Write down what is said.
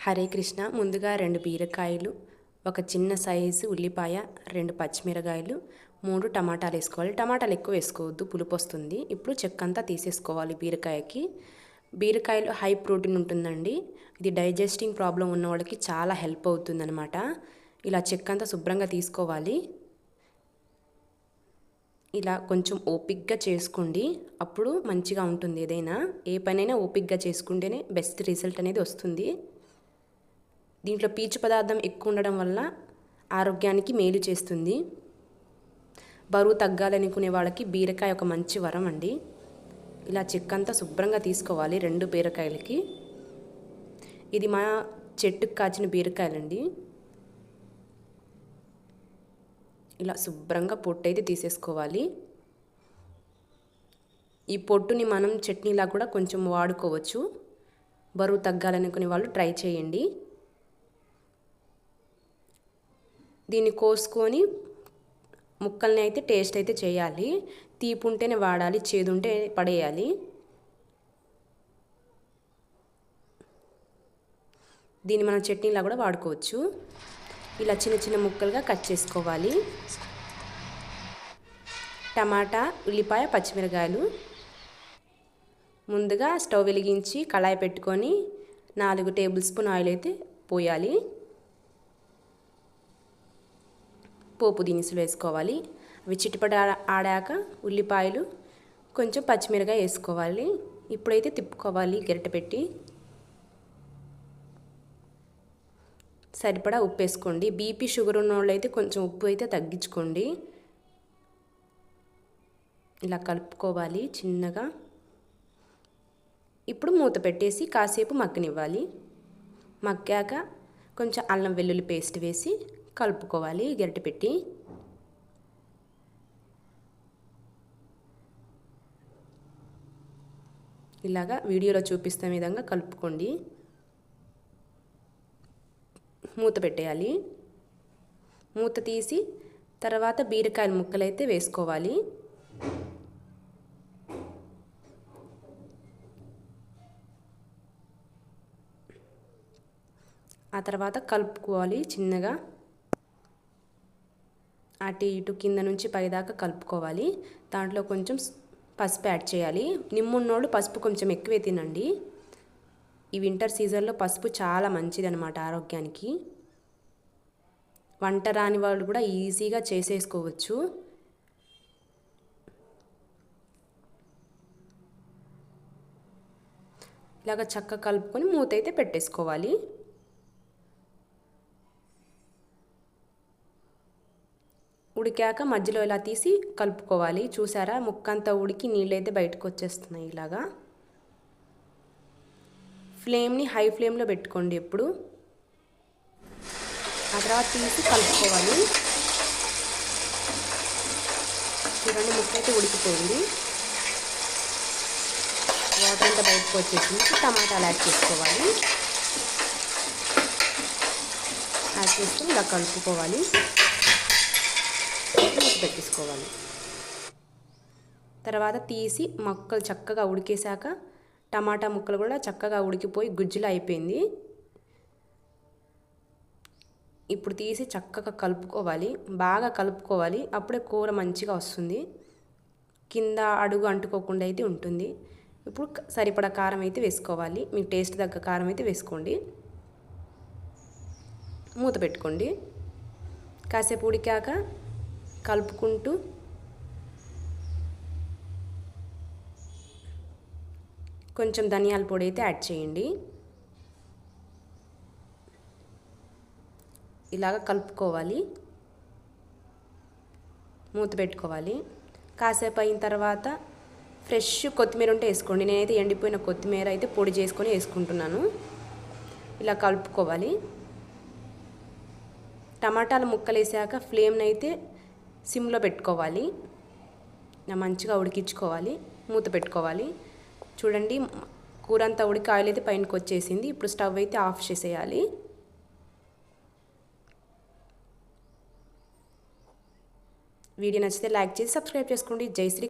హరే కృష్ణ. ముందుగా 2 బీరకాయలు, ఒక చిన్న సైజు ఉల్లిపాయ, 2 పచ్చిమిరకాయలు, 3 టమాటాలు వేసుకోవాలి. టమాటాలు ఎక్కువ వేసుకోవద్దు, పులుపు వస్తుంది. ఇప్పుడు చెక్కంతా తీసేసుకోవాలి. బీరకాయలు హై ప్రోటీన్ ఉంటుందండి. ఇది డైజెస్టింగ్ ప్రాబ్లం ఉన్న వాళ్ళకి చాలా హెల్ప్ అవుతుందన్నమాట. ఇలా చెక్కంతా శుభ్రంగా తీసుకోవాలి. ఇలా కొంచెం ఓపిక్గా చేసుకోండి, అప్పుడు మంచిగా ఉంటుంది. ఏ పనైనా ఓపిక్గా చేసుకుంటేనే బెస్ట్ రిజల్ట్ అనేది వస్తుంది. దీంట్లో పీచు పదార్థం ఎక్కువ ఉండడం వల్ల ఆరోగ్యానికి మేలు చేస్తుంది. బరువు తగ్గాలనుకునే వాళ్ళకి బీరకాయ ఒక మంచి వరం అండి. ఇలా చెక్కంతా శుభ్రంగా తీసుకోవాలి 2 బీరకాయలకి. ఇది మా చెట్టుకు కాచిన బీరకాయలండి. ఇలా శుభ్రంగా పొట్టు అయితే తీసేసుకోవాలి. ఈ పొట్టుని మనం చట్నీలా కూడా కొంచెం వాడుకోవచ్చు. బరువు తగ్గాలనుకునే వాళ్ళు ట్రై చేయండి. దీన్ని కోసుకొని ముక్కల్ని అయితే టేస్ట్ అయితే చేయాలి. తీపి ఉంటేనే వాడాలి, చేదు ఉంటే పడేయాలి. దీన్ని మనం చట్నీలా కూడా వాడుకోవచ్చు. ఇలా చిన్న చిన్న ముక్కలుగా కట్ చేసుకోవాలి. టమాటా, ఉల్లిపాయ, పచ్చిమిరకాయలు. ముందుగా స్టవ్ వెలిగించి కళాయి పెట్టుకొని 4 టేబుల్ స్పూన్ ఆయిల్ అయితే పోయాలి. పోపు దినుసులు వేసుకోవాలి. అవి చిటిపట ఆడాక ఉల్లిపాయలు, కొంచెం పచ్చిమిరకాయ వేసుకోవాలి. ఇప్పుడైతే తిప్పుకోవాలి గరిటె పెట్టి. సరిపడా ఉప్పు వేసుకోండి. బీపీ షుగర్ ఉన్న వాళ్ళు అయితే కొంచెం ఉప్పు అయితే తగ్గించుకోండి. ఇలా కలుపుకోవాలి చిన్నగా. ఇప్పుడు మూత పెట్టేసి కాసేపు మగ్గనివ్వాలి. మగ్గాక కొంచెం అల్లం వెల్లుల్లి పేస్ట్ వేసి కలుపుకోవాలి గరిటె పెట్టి. ఇలాగా వీడియోలో చూపిస్తున్న విధంగా కలుపుకోండి. మూత పెట్టేయాలి. మూత తీసి తర్వాత బీరకాయల ముక్కలు అయితే వేసుకోవాలి. ఆ తర్వాత కలుపుకోవాలి చిన్నగా. అటు ఇటు కింద నుంచి పైదాకా కలుపుకోవాలి. దాంట్లో కొంచెం పసుపు యాడ్ చేయాలి. నిమ్మున్నోళ్ళు పసుపు కొంచెం ఎక్కువే తినండి. ఈ వింటర్ సీజన్లో పసుపు చాలా మంచిదన్నమాట ఆరోగ్యానికి. వంట రాని వాళ్ళు కూడా ఈజీగా చేసేసుకోవచ్చు. ఇలాగ చక్కగా కలుపుకొని మూత అయితే పెట్టేసుకోవాలి. ఉడికాక మధ్యలో ఇలా తీసి కలుపుకోవాలి. చూసారా, ముక్కంతా ఉడికి నీళ్ళైతే బయటకు వచ్చేస్తున్నాయి. ఇలాగా ఫ్లేమ్ని హై ఫ్లేమ్లో పెట్టుకోండి ఎప్పుడు. ఆ తర్వాత తీసి కలుపుకోవాలి. చూడండి, ముక్క అయితే ఉడికిపోయింది. వాటర్ అంతా బయటకు వచ్చేసింది. టమాటాలు యాడ్ చేసుకోవాలి. యాడ్ చేసుకొని ఇలా కలుపుకోవాలి. పెట్టేసుకోవాలి. తర్వాత తీసి ముక్కలు చక్కగా ఉడికేశాక టమాటా ముక్కలు కూడా చక్కగా ఉడికిపోయి గుజ్జులా అయిపోయింది. ఇప్పుడు తీసి చక్కగా కలుపుకోవాలి. బాగా కలుపుకోవాలి. అప్పుడే కూర మంచిగా వస్తుంది. కింద అడుగు అంటుకోకుండా అయితే ఉంటుంది. ఇప్పుడు సరిపడా కారం అయితే వేసుకోవాలి. మీ టేస్ట్ తగ్గ కారం అయితే వేసుకోండి. మూత పెట్టుకోండి. కాసేపు ఉడికాక కలుపుకుంటూ కొంచెం ధనియాల పొడి అయితే యాడ్ చేయండి. ఇలాగ కలుపుకోవాలి. మూత పెట్టుకోవాలి. కాసేపు అయిన తర్వాత ఫ్రెష్ కొత్తిమీర ఉంటే వేసుకోండి. నేనైతే ఎండిపోయిన కొత్తిమీర అయితే పొడి చేసుకొని వేసుకుంటున్నాను. ఇలా కలుపుకోవాలి. టమాటాల ముక్కలు వేసాక ఫ్లేమ్ని అయితే సిమ్లో పెట్టుకోవాలి. మంచిగా ఉడికించుకోవాలి. మూత పెట్టుకోవాలి. చూడండి, కూర అంతా ఉడికి ఆయిల్ అయితే పైనకి వచ్చేసింది. ఇప్పుడు స్టవ్ అయితే ఆఫ్ చేసేయాలి. వీడియో నచ్చితే లైక్ చేసి సబ్స్క్రైబ్ చేసుకోండి. జై శ్రీ